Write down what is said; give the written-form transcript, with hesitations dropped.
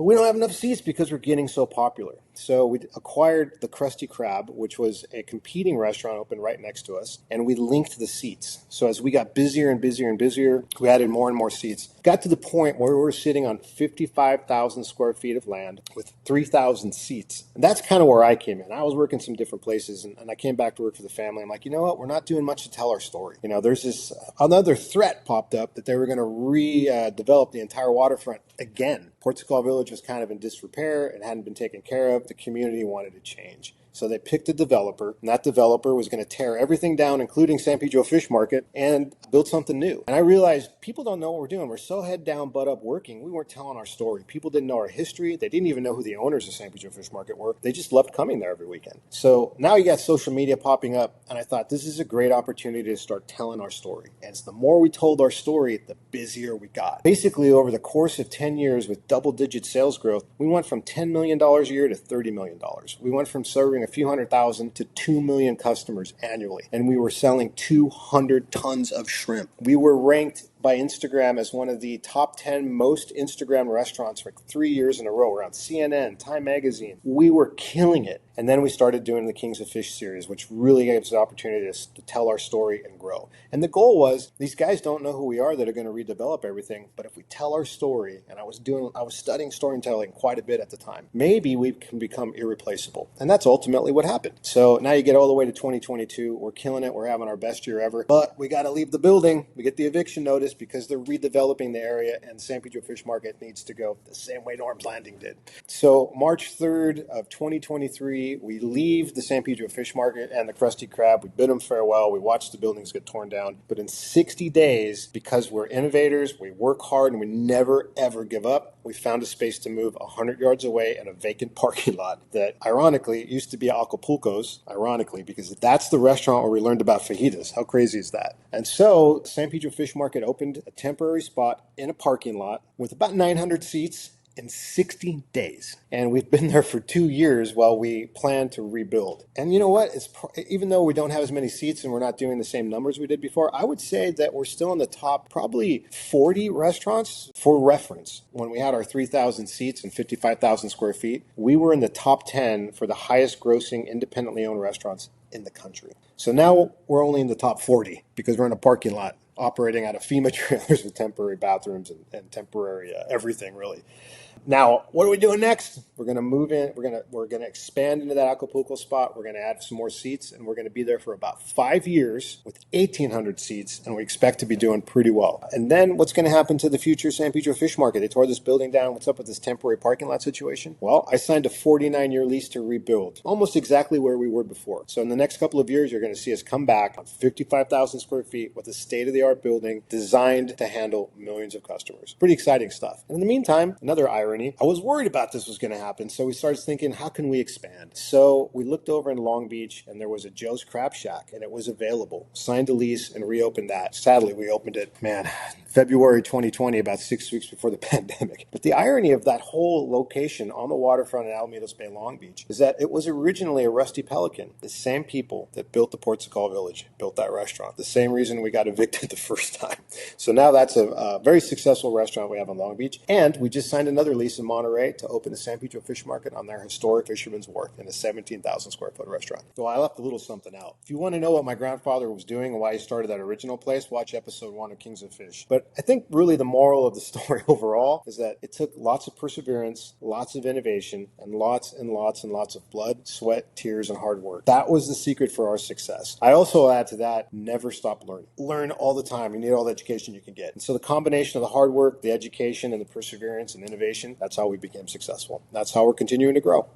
But we don't have enough seats because we're getting so popular. So we acquired the Krusty Krab, which was a competing restaurant open right next to us, and we linked the seats. So as we got busier and busier and busier, we added more and more seats. Got to the point where we were sitting on 55,000 square feet of land with 3,000 seats. And that's kind of where I came in. I was working some different places, and I came back to work for the family. I'm like, you know what? We're not doing much to tell our story. You know, there's this another threat popped up that they were going to redevelop the entire waterfront again. Portugal Village was kind of in disrepair. It hadn't been taken care of. The community wanted to change. So they picked a developer, and that developer was going to tear everything down, including San Pedro Fish Market, and build something new. And I realized people don't know what we're doing. We're so head down, butt up working. We weren't telling our story. People didn't know our history. They didn't even know who the owners of San Pedro Fish Market were. They just loved coming there every weekend. So now you got social media popping up, and I thought this is a great opportunity to start telling our story. And the more we told our story, the busier we got. Basically, over the course of 10 years with double-digit sales growth, we went from $10 million a year to $30 million. We went from serving a few 100,000 to 2 million customers annually. And we were selling 200 tons of shrimp. We were ranked by Instagram as one of the top 10 most Instagram restaurants for 3 years in a row. We're on CNN, Time Magazine. We were killing it. And then we started doing the Kings of Fish series, which really gave us the opportunity to tell our story and grow. And the goal was, these guys don't know who we are that are going to redevelop everything, but if we tell our story, and I was studying storytelling quite a bit at the time, maybe we can become irreplaceable. And that's ultimately what happened. So now you get all the way to 2022. We're killing it. We're having our best year ever. But we got to leave the building. We get the eviction notice because they're redeveloping the area, and San Pedro Fish Market needs to go the same way Norm's Landing did. So March 3rd of 2023, we leave the San Pedro Fish Market and the Krusty Krab. We bid them farewell. We watched the buildings get torn down. But in 60 days, because we're innovators, we work hard, and we never, ever give up, we found a space to move 100 yards away in a vacant parking lot that, ironically, used to be Acapulco's, ironically, because that's the restaurant where we learned about fajitas. How crazy is that? And so San Pedro Fish Market opened a temporary spot in a parking lot with about 900 seats in 60 days. And we've been there for 2 years while we plan to rebuild. And you know what? Even though we don't have as many seats and we're not doing the same numbers we did before, I would say that we're still in the top probably 40 restaurants. For reference, when we had our 3,000 seats and 55,000 square feet, we were in the top 10 for the highest grossing independently owned restaurants in the country. So now we're only in the top 40 because we're in a parking lot operating out of FEMA trailers with temporary bathrooms and temporary everything, really. Now, what are we doing next? We're going to move in. We're going to expand into that Acapulco spot. We're going to add some more seats, and we're going to be there for about 5 years with 1,800 seats, and we expect to be doing pretty well. And then what's going to happen to the future San Pedro Fish Market? They tore this building down. What's up with this temporary parking lot situation? Well, I signed a 49-year lease to rebuild, almost exactly where we were before. So in the next couple of years, you're going to see us come back on 55,000 square feet with a state-of-the-art building designed to handle millions of customers. Pretty exciting stuff. And in the meantime, another irony, I was worried about this was going to happen, so we started thinking, how can we expand? So we looked over in Long Beach, and there was a Joe's Crab Shack, and it was available. Signed a lease and reopened that. Sadly, we opened it, February 2020, about 6 weeks before the pandemic. But the irony of that whole location on the waterfront in Alamitos Bay, Long Beach, is that it was originally a Rusty Pelican. The same people that built the Portugal Village built that restaurant. The same reason we got evicted the first time. So now that's a very successful restaurant we have in Long Beach. And we just signed another lease in Monterey to open the San Pedro Fish Market on their historic Fisherman's Wharf in a 17,000 square foot restaurant. So I left a little something out. If you want to know what my grandfather was doing and why he started that original place, watch episode 1 of Kings of Fish. But I think really the moral of the story overall is that it took lots of perseverance, lots of innovation, and lots and lots and lots of blood, sweat, tears, and hard work. That was the secret for our success. I also add to that, never stop learning. Learn all the time. You need all the education you can get. And so the combination of the hard work, the education, and the perseverance and innovation, that's how we became successful. That's how we're continuing to grow.